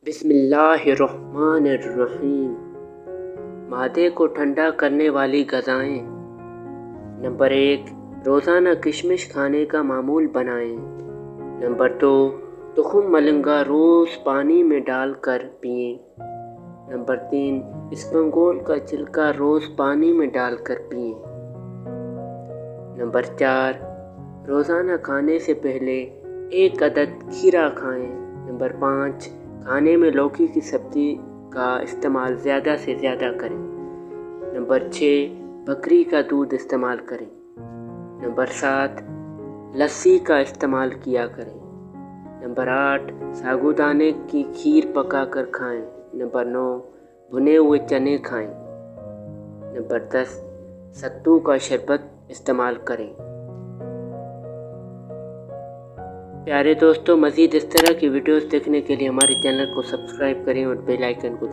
بسم اللہ الرحمن الرحیم۔ معدے کو ٹھنڈا کرنے والی غذائیں۔ نمبر 1، روزانہ کشمش کھانے کا معمول بنائیں۔ نمبر 2، تخم ملنگا روز پانی میں ڈال کر پئیں۔ نمبر 3، اسپنگول کا چھلکا روز پانی میں ڈال کر پئیں۔ نمبر 4، روزانہ کھانے سے پہلے 1 عدد کھیرا کھائیں۔ نمبر 5، کھانے میں لوکی کی سبزی کا استعمال زیادہ سے زیادہ کریں۔ نمبر 6، بکری کا دودھ استعمال کریں۔ نمبر 7، لسی کا استعمال کیا کریں۔ نمبر 8، ساگودانے کی کھیر پکا کر کھائیں۔ نمبر 9، بھنے ہوئے چنے کھائیں۔ نمبر 10، ستو کا شربت استعمال کریں۔ پیارے دوستو، مزید اس طرح کی ویڈیوز دیکھنے کے لیے ہمارے چینل کو سبسکرائب کریں اور بیل آئیکن کو